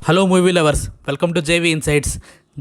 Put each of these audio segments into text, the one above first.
Hello movie lovers, welcome to JV insights.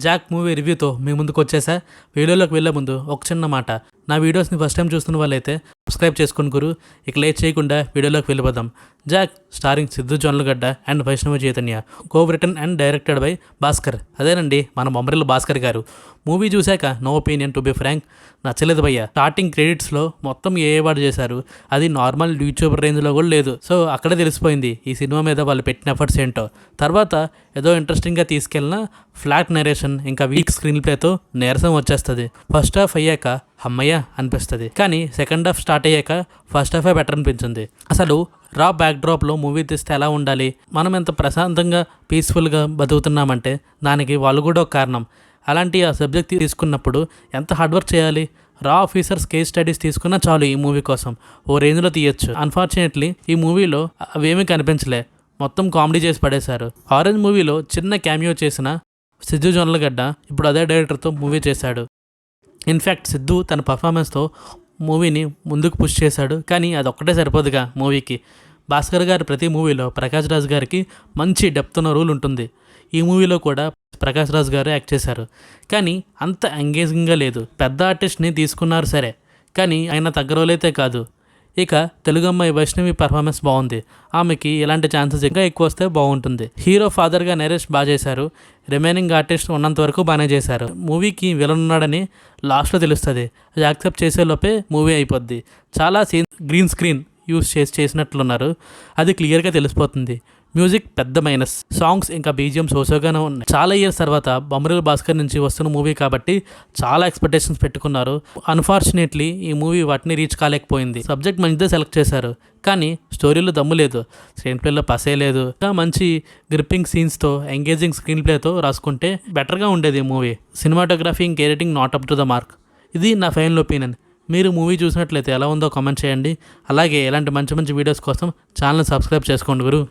Jack movie రివ్యూతో మీ ముందుకు వచ్చేసా. వీడియోలోకి వెళ్ళే ముందు ఒక చిన్న మాట, నా వీడియోస్ని ఫస్ట్ టైం చూస్తున్న వాళ్ళైతే సబ్స్క్రైబ్ చేసుకుని గురు. ఇక లేట్ చేయకుండా వీడియోలోకి వెళ్ళిపోదాం. Jack starring Siddhu Jonnalagadda and Vaishnava Chaitanya, co written and directed by Bhaskar. అదేనండి మన బొమ్మరిల్లు భాస్కర్ గారు. మూవీ చూశాక no opinion, to be frank, నచ్చలేదు భయ్య. స్టార్టింగ్ క్రెడిట్స్లో మొత్తం ఏ వాడు చేశారు, అది నార్మల్ యూట్యూబర్ రేంజ్లో కూడా లేదు. సో అక్కడే తెలిసిపోయింది ఈ సినిమా మీద వాళ్ళు పెట్టిన ఎఫర్ట్స్ ఏంటో. తర్వాత ఏదో ఇంట్రెస్టింగ్గా తీసుకెళ్ళిన ఫ్లాట్ నరేషన్ ఇంకా వీక్ స్క్రీన్ ప్లేతో నీరసం వచ్చేస్తుంది. ఫస్ట్ హాఫ్ అయ్యాక అమ్మయ్య అనిపిస్తుంది, కానీ సెకండ్ హాఫ్ స్టార్ట్ అయ్యాక ఫస్ట్ హాఫే బెటర్ అనిపించింది. అసలు రా బ్యాక్డ్రాప్లో మూవీ తీస్తే ఎలా ఉండాలి, మనం ఎంత ప్రశాంతంగా పీస్ఫుల్గా బతుకుతున్నామంటే దానికి వాళ్ళు కూడా ఒక కారణం. అలాంటి ఆ సబ్జెక్ట్ తీసుకున్నప్పుడు ఎంత హార్డ్ వర్క్ చేయాలి. రా ఆఫీసర్స్ కేస్ స్టడీస్ తీసుకున్నా చాలు ఈ మూవీ కోసం, ఓ రేంజ్లో తీయచ్చు. అన్ఫార్చునేట్లీ ఈ మూవీలో అవేమీ కనిపించలే, మొత్తం కామెడీ చేసి పడేశారు. ఆరెంజ్ మూవీలో చిన్న క్యామియో చేసిన సిద్ధు జొన్నలగడ్డ ఇప్పుడు అదే డైరెక్టర్తో మూవీ చేశాడు. ఇన్ఫ్యాక్ట్ సిద్ధు తన పర్ఫార్మెన్స్తో మూవీని ముందుకు పుష్ చేశాడు. కానీ అదొక్కటే సరిపోదుగా మూవీకి. భాస్కర్ గారి ప్రతి మూవీలో ప్రకాష్ రాజ్ గారికి మంచి డెప్త్ ఉన్న రూల్ ఉంటుంది. ఈ మూవీలో కూడా ప్రకాష్ రాజ్ గారు యాక్ట్ చేశారు, కానీ అంత ఎంగేజింగ్గా లేదు. పెద్ద ఆర్టిస్ట్ని తీసుకున్నారు సరే, కానీ ఆయన తగ్గరోలైతే కాదు. ఇక తెలుగు అమ్మాయి వైష్ణవి పర్ఫార్మెన్స్ బాగుంది. ఆమెకి ఇలాంటి ఛాన్సెస్ ఇంకా ఎక్కువ వస్తే బాగుంటుంది. హీరో ఫాదర్గా నరేష్ బాగా చేశారు. రిమైనింగ్ ఆర్టిస్ట్ ఉన్నంత వరకు బాగానే చేశారు. మూవీకి విలన్ ఉన్నాడని లాస్ట్లో తెలుస్తుంది. అది యాక్సెప్ట్ చేసేలోపే మూవీ అయిపోద్ది. చాలా సీన్ గ్రీన్ స్క్రీన్ యూస్ చేసినట్లున్నారు, అది క్లియర్గా తెలిసిపోతుంది. మ్యూజిక్ పెద్ద మైనస్, సాంగ్స్ ఇంకా బీజిఎం సోసోగానే ఉన్నాయి. చాలా ఇయర్స్ తర్వాత బొమ్మరిల్లు భాస్కర్ నుంచి వస్తున్న మూవీ కాబట్టి చాలా ఎక్స్పెక్టేషన్స్ పెట్టుకున్నారు. అన్ఫార్చునేట్లీ ఈ మూవీ వాటిని రీచ్ కాలేకపోయింది. సబ్జెక్ట్ మంచిదే సెలెక్ట్ చేశారు, కానీ స్టోరీలో దమ్ము లేదు, స్క్రీన్ ప్లేలో పసే లేదు. ఇంకా మంచి గ్రిప్పింగ్ సీన్స్తో ఎంగేజింగ్ స్క్రీన్ ప్లేతో రాసుకుంటే బెటర్గా ఉండేది ఈ మూవీ. సినిమాటోగ్రఫీ ఇంక editing not up to the mark. ఇది నా ఫైనల్ ఒపీనియన్. మీరు మూవీ చూసినట్లయితే ఎలా ఉందో కామెంట్ చేయండి. అలాగే ఇలాంటి మంచి మంచి వీడియోస్ కోసం ఛానల్ సబ్స్క్రైబ్ చేసుకోండి గురు.